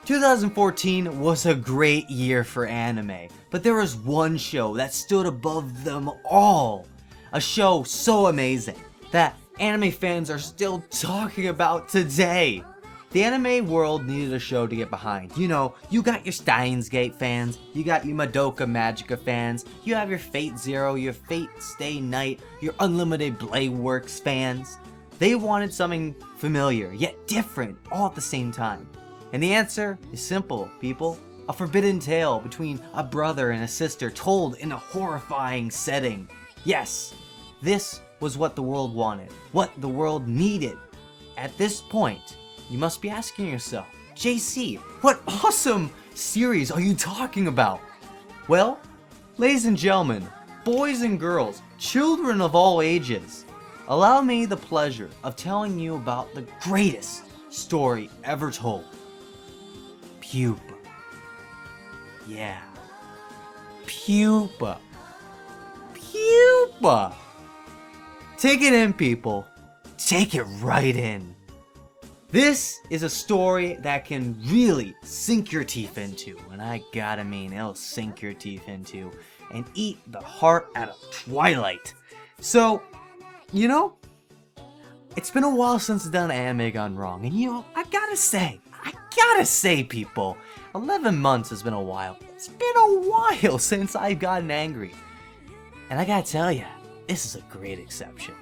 2014 was a great year for anime, but there was one show that stood above them all. A show so amazing that anime fans are still talking about today. The anime world needed a show to get behind. You know, you got your Steins Gate fans, you got your Madoka Magica fans, you have your Fate Zero, your Fate Stay Night, your Unlimited Blade Works fans. They wanted something familiar, yet different, all at the same time. And the answer is simple, people. A forbidden tale between a brother and a sister told in a horrifying setting. Yes, this was what the world wanted, what the world needed. At this point, you must be asking yourself, JC, what awesome series are you talking about? Well, ladies and gentlemen, boys and girls, children of all ages, allow me the pleasure of telling you about the greatest story ever told. Pupa. Yeah. Pupa. Pupa. Take it in, people. Take it right in. This is a story that can really sink your teeth into, and I gotta mean it'll sink your teeth into, and eat the heart out of Twilight. So, you know, it's been a while since I've done anime gone wrong, and you know, I gotta say, people, 11 months has been a while. It's been a while since I've gotten angry. And I gotta tell ya, this is a great exception.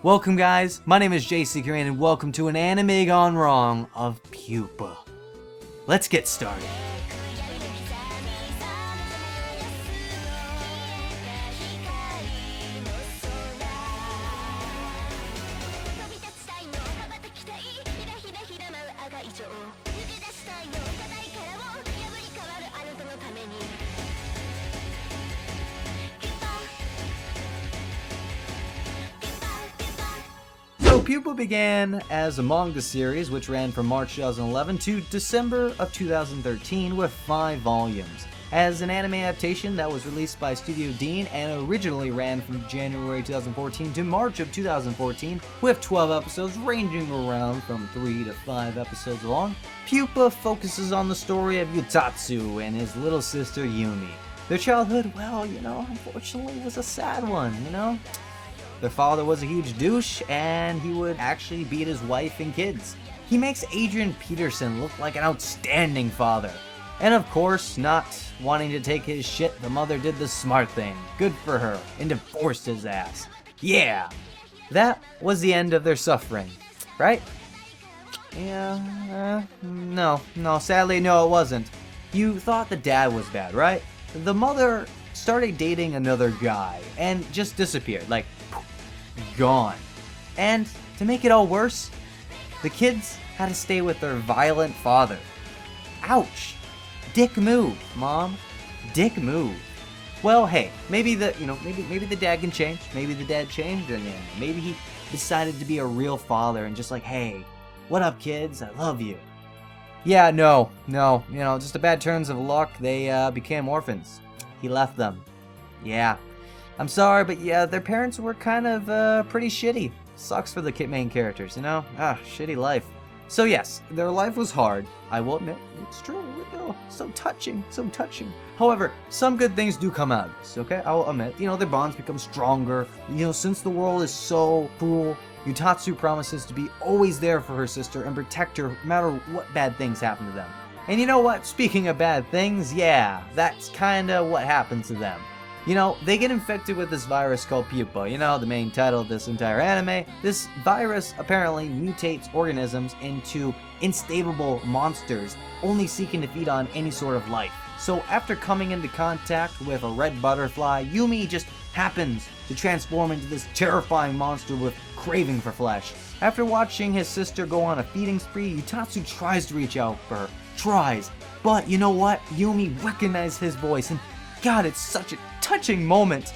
Welcome guys, my name is JcGreen and welcome to an anime gone wrong of Pupa. Let's get started. So Pupa began as a manga series which ran from March 2011 to December of 2013 with 5 volumes. As an anime adaptation that was released by Studio Dean and originally ran from January 2014 to March of 2014 with 12 episodes ranging around from 3 to 5 episodes long, Pupa focuses on the story of Utsutsu and his little sister Yume. Their childhood, well, you know, unfortunately was a sad one, you know? Their father was a huge douche, and he would actually beat his wife and kids. He makes Adrian Peterson look like an outstanding father. And of course, not wanting to take his shit, the mother did the smart thing. Good for her, and divorced his ass. Yeah! That was the end of their suffering, right? Yeah, no, sadly no it wasn't. You thought the dad was bad, right? The mother started dating another guy, and just disappeared, like, gone. And to make it all worse, the kids had to stay with their violent father. Ouch. Dick move, Mom. Dick move. Well, hey, maybe the dad can change. Maybe the dad changed and maybe he decided to be a real father and just like, hey, what up kids? I love you. Yeah, no, you know, just a bad turns of luck, they became orphans. He left them. Yeah. I'm sorry, but yeah, their parents were kind of pretty shitty. Sucks for the main characters, you know? Shitty life. So yes, their life was hard. I will admit, it's true. So touching. However, some good things do come out of this, okay? I'll admit, you know, their bonds become stronger. You know, since the world is so cruel, Utsutsu promises to be always there for her sister and protect her no matter what bad things happen to them. And you know what? Speaking of bad things, yeah, that's kinda what happens to them. You know, they get infected with this virus called Pupa, you know, the main title of this entire anime. This virus apparently mutates organisms into unstable monsters, only seeking to feed on any sort of life. So after coming into contact with a red butterfly, Yume just happens to transform into this terrifying monster with craving for flesh. After watching his sister go on a feeding spree, Utsutsu tries to reach out for her. But you know what? Yume recognized his voice, and God, it's such a touching moment.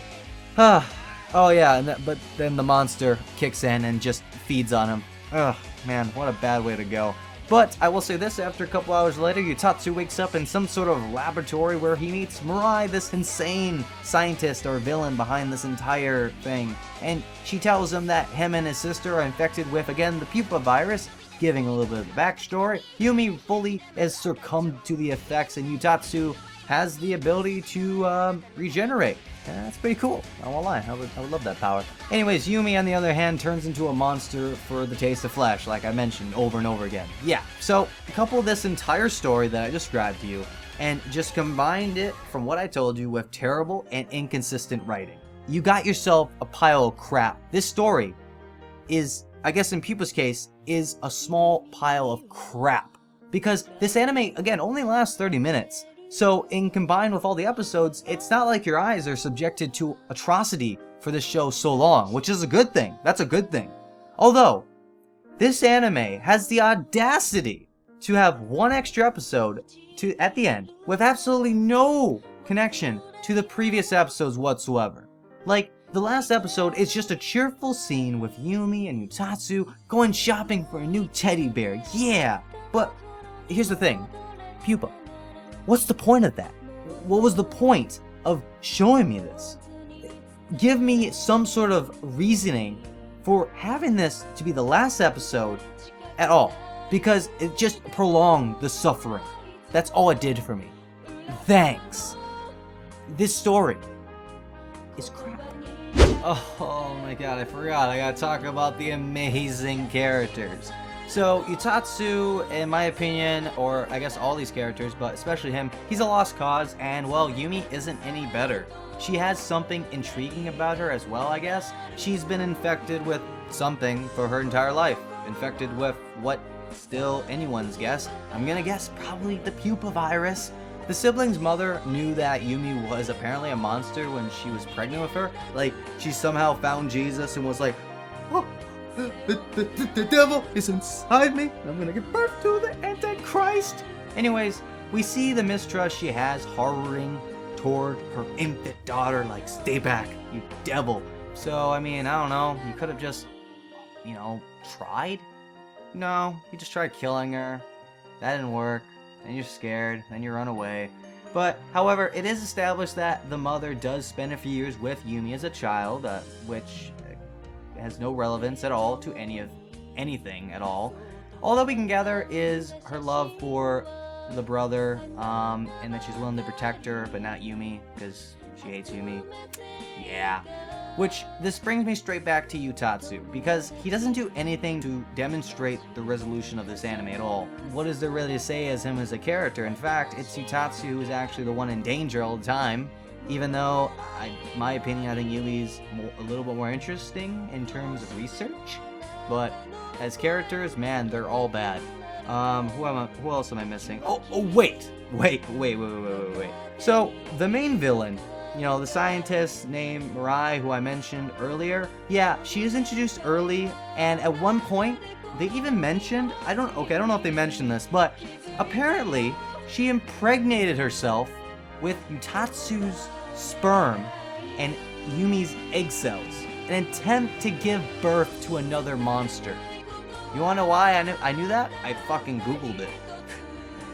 Oh yeah, but then the monster kicks in and just feeds on him. Ugh, man, what a bad way to go. But I will say this, after a couple hours later, Utsutsu wakes up in some sort of laboratory where he meets Mirai, this insane scientist or villain behind this entire thing. And she tells him that him and his sister are infected with, again, the Pupa virus, giving a little bit of the backstory, Yumi fully has succumbed to the effects, and Utsutsu has the ability to regenerate. That's pretty cool. I won't lie. I would love that power. Anyways, Yumi, on the other hand, turns into a monster for the taste of flesh, like I mentioned over and over again. Yeah, so couple this entire story that I described to you, and just combined it from what I told you with terrible and inconsistent writing. You got yourself a pile of crap. This story is, I guess in Pupa's case, is a small pile of crap. Because this anime, again, only lasts 30 minutes. So, in combined with all the episodes, it's not like your eyes are subjected to atrocity for this show so long, which is a good thing. That's a good thing. Although, this anime has the audacity to have one extra episode at the end with absolutely no connection to the previous episodes whatsoever. Like, the last episode is just a cheerful scene with Yumi and Utsutsu going shopping for a new teddy bear. Yeah! But, here's the thing. Pupa. What's the point of that? What was the point of showing me this? Give me some sort of reasoning for having this to be the last episode at all. Because it just prolonged the suffering. That's all it did for me. Thanks. This story is crap. Oh my god, I forgot. I gotta talk about the amazing characters. So, Utsutsu, in my opinion, or I guess all these characters, but especially him, he's a lost cause, and well, Yumi isn't any better. She has something intriguing about her as well, I guess. She's been infected with something for her entire life. Infected with what? Still anyone's guess. I'm gonna guess probably the Pupa virus. The sibling's mother knew that Yumi was apparently a monster when she was pregnant with her. Like, she somehow found Jesus and was like, oh, the devil is inside me, and I'm gonna give birth to the Antichrist. Anyways, we see the mistrust she has harboring toward her infant daughter, like, stay back, you devil. So, I mean, I don't know, you could have just, tried? No, you just tried killing her. That didn't work. Then you're scared, then you run away. But, however, it is established that the mother does spend a few years with Yumi as a child, which has no relevance at all to anything at all. All that we can gather is her love for the brother, and that she's willing to protect her, but not Yumi, because she hates Yumi. Yeah. Which, this brings me straight back to Utsutsu, because he doesn't do anything to demonstrate the resolution of this anime at all. What is there really to say as him as a character? In fact, it's Utsutsu who's actually the one in danger all the time. Even though, in my opinion, I think Yumi's a little bit more interesting in terms of research. But as characters, man, they're all bad. Who else am I missing? Oh, wait. So, the main villain, the scientist named Mirai, who I mentioned earlier, yeah, she is introduced early, and at one point, they even mentioned, I don't know if they mentioned this, but apparently, she impregnated herself with Utsutsu's sperm and Yumi's egg cells, an attempt to give birth to another monster. You wanna know why I knew that? I fucking googled it.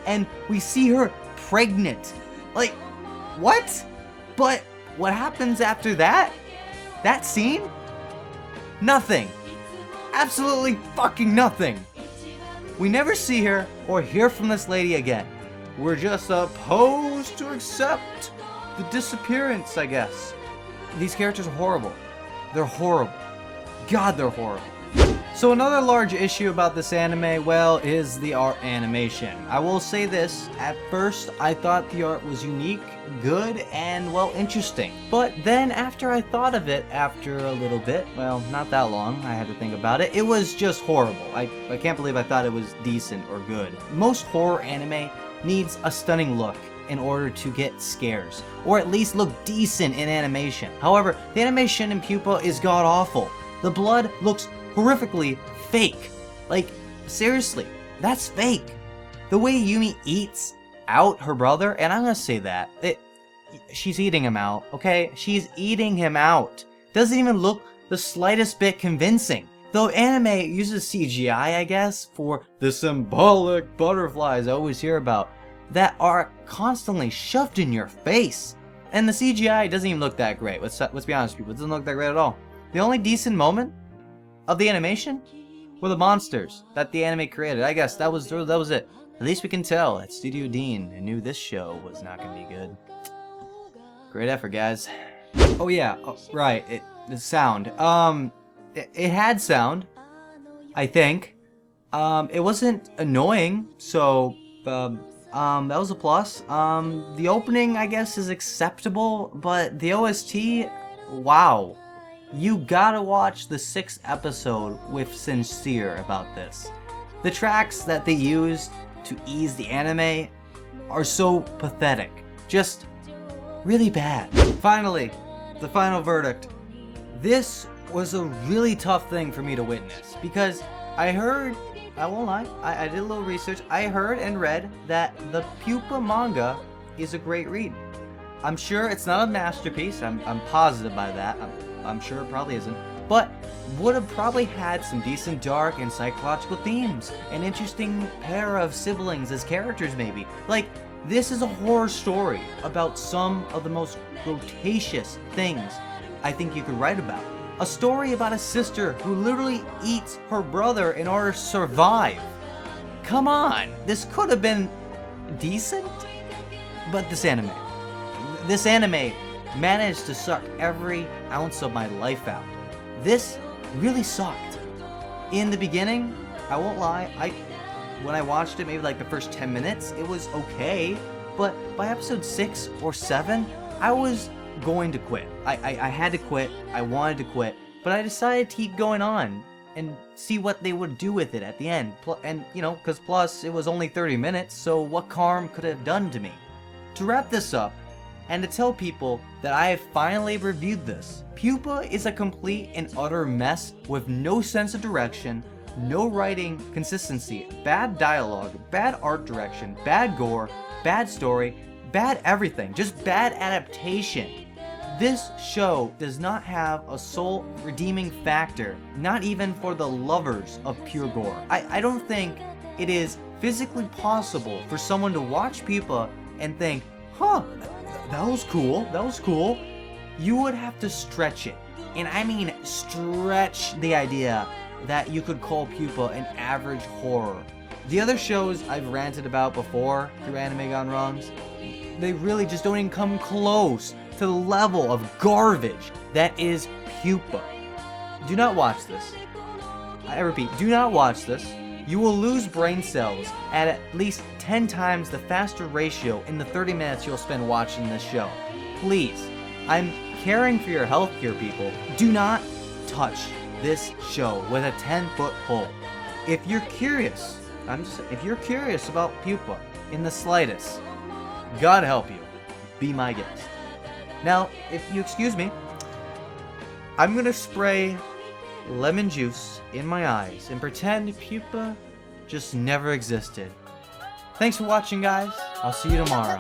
And we see her pregnant. Like, what? But what happens after that? That scene? Nothing. Absolutely fucking nothing. We never see her or hear from this lady again. We're just supposed to accept the disappearance, I guess. These characters are horrible. They're horrible. God, they're horrible. So another large issue about this anime, well, is the art animation. I will say this, at first I thought the art was unique, good, and, well, interesting. But then after I thought of it, after a little bit, well, not that long, I had to think about it, it was just horrible. I can't believe I thought it was decent or good. Most horror anime needs a stunning look in order to get scares, or at least look decent in animation. However, the animation in Pupa is god-awful. The blood looks horrifically fake. Like, seriously, that's fake. The way Yumi eats out her brother, and I'm gonna say that, she's eating him out, okay? She's eating him out. Doesn't even look the slightest bit convincing. Though anime uses CGI, I guess, for the symbolic butterflies I always hear about, that are constantly shoved in your face. And the CGI doesn't even look that great. Let's be honest, people. It doesn't look that great at all. The only decent moment of the animation were the monsters that the anime created. I guess that was it. At least we can tell that Studio Dean knew this show was not going to be good. Great effort, guys. Oh yeah, right. The sound. It had sound, I think. It wasn't annoying, so that was a plus. The opening, I guess, is acceptable, but the OST, wow. You gotta watch the 6th episode with sincere about this. The tracks that they used to ease the anime are so pathetic. Just really bad. Finally, the final verdict. This was a really tough thing for me to witness because I heard, I won't lie, I did a little research. I heard and read that the Pupa manga is a great read. I'm sure it's not a masterpiece. I'm positive by that. I'm sure it probably isn't. But would have probably had some decent dark and psychological themes. An interesting pair of siblings as characters maybe. Like, this is a horror story about some of the most grotesque things I think you could write about. A story about a sister who literally eats her brother in order to survive. Come on, this could have been decent? But this anime managed to suck every ounce of my life out. This really sucked. In the beginning, I won't lie, when I watched it, maybe like the first 10 minutes, it was okay, but by episode 6 or 7, I was going to quit. I had to quit, I wanted to quit, but I decided to keep going on and see what they would do with it at the end. And, you know, because plus, it was only 30 minutes, so what harm could it have done to me? To wrap this up, and to tell people that I have finally reviewed this, Pupa is a complete and utter mess with no sense of direction, no writing consistency, bad dialogue, bad art direction, bad gore, bad story, bad everything, just bad adaptation. This show does not have a soul redeeming factor, not even for the lovers of pure gore. I don't think it is physically possible for someone to watch Pupa and think, huh, that was cool. You would have to stretch it. And I mean stretch the idea that you could call Pupa an average horror. The other shows I've ranted about before through Anime Gone Wrongs, they really just don't even come close to the level of garbage that is Pupa. Do not watch this. I repeat, do not watch this. You will lose brain cells at least 10 times the faster ratio in the 30 minutes you'll spend watching this show. Please, I'm caring for your health here, people. Do not touch this show with a 10-foot pole. If you're curious, if you're curious about Pupa in the slightest, God help you, be my guest. Now, if you excuse me, I'm gonna spray lemon juice in my eyes and pretend Pupa just never existed. Thanks for watching, guys. I'll see you tomorrow.